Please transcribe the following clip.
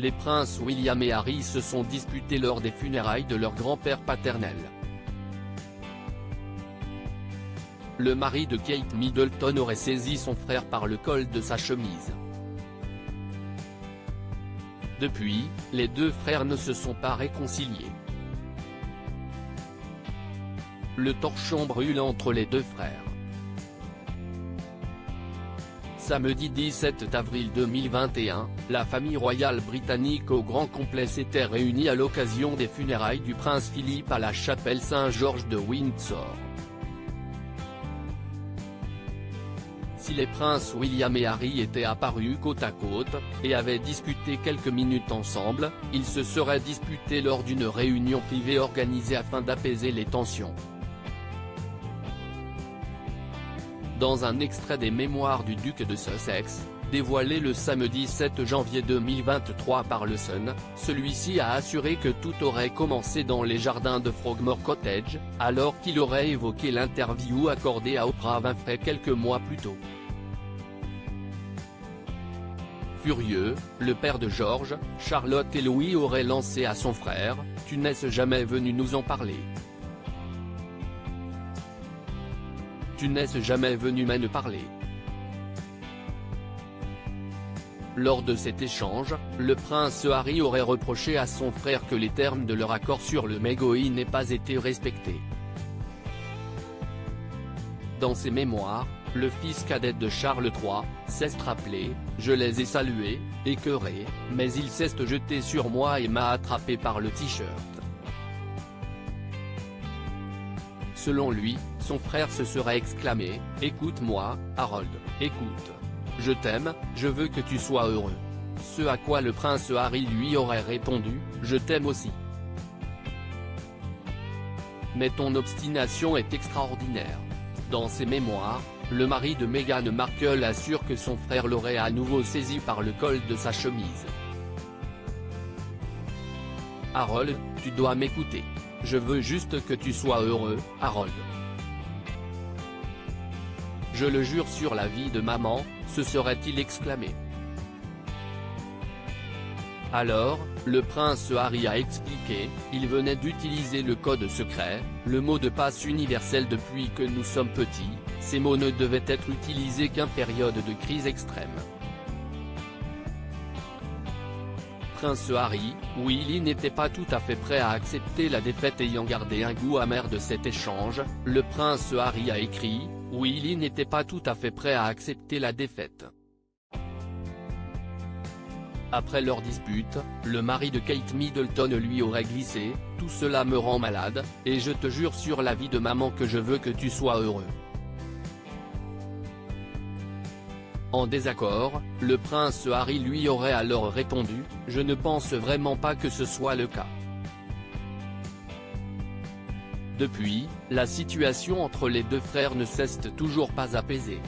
Les princes William et Harry se sont disputés lors des funérailles de leur grand-père paternel. Le mari de Kate Middleton aurait saisi son frère par le col de sa chemise. Depuis, les deux frères ne se sont pas réconciliés. Le torchon brûle entre les deux frères. Samedi 17 avril 2021, la famille royale britannique au grand complet s'était réunie à l'occasion des funérailles du prince Philippe à la chapelle Saint-Georges de Windsor. Si les princes William et Harry étaient apparus côte à côte, et avaient discuté quelques minutes ensemble, ils se seraient disputés lors d'une réunion privée organisée afin d'apaiser les tensions. Dans un extrait des mémoires du duc de Sussex, dévoilé le samedi 7 janvier 2023 par le Sun, celui-ci a assuré que tout aurait commencé dans les jardins de Frogmore Cottage, alors qu'il aurait évoqué l'interview accordée à Oprah Winfrey quelques mois plus tôt. Furieux, le père de George, Charlotte et Louis aurait lancé à son frère « Tu n'es jamais venu nous en parler. Tu n'es jamais venu m'en parler ». Lors de cet échange, le prince Harry aurait reproché à son frère que les termes de leur accord sur le Megoi n'aient pas été respectés. Dans ses mémoires, le fils cadet de Charles III, s'est rappelé « Je les ai salués, écœurés, mais il s'est jeté sur moi et m'a attrapé par le t-shirt ». Selon lui, son frère se serait exclamé « Écoute-moi, Harold, écoute. Je t'aime, je veux que tu sois heureux ». Ce à quoi le prince Harry lui aurait répondu « Je t'aime aussi. Mais ton obstination est extraordinaire ». Dans ses mémoires, le mari de Meghan Markle assure que son frère l'aurait à nouveau saisi par le col de sa chemise. « Harold, tu dois m'écouter. Je veux juste que tu sois heureux, Harold. Je le jure sur la vie de maman », se serait-il exclamé. Alors, le prince Harry a expliqué, il venait d'utiliser le code secret, le mot de passe universel depuis que nous sommes petits, ces mots ne devaient être utilisés qu'en période de crise extrême. Prince Harry, Willy n'était pas tout à fait prêt à accepter la défaite ayant gardé un goût amer de cet échange, le prince Harry a écrit, Willy n'était pas tout à fait prêt à accepter la défaite. Après leur dispute, le mari de Kate Middleton lui aurait glissé « Tout cela me rend malade, et je te jure sur la vie de maman que je veux que tu sois heureux ». En désaccord, le prince Harry lui aurait alors répondu « Je ne pense vraiment pas que ce soit le cas ». Depuis, la situation entre les deux frères ne s'est toujours pas apaisée.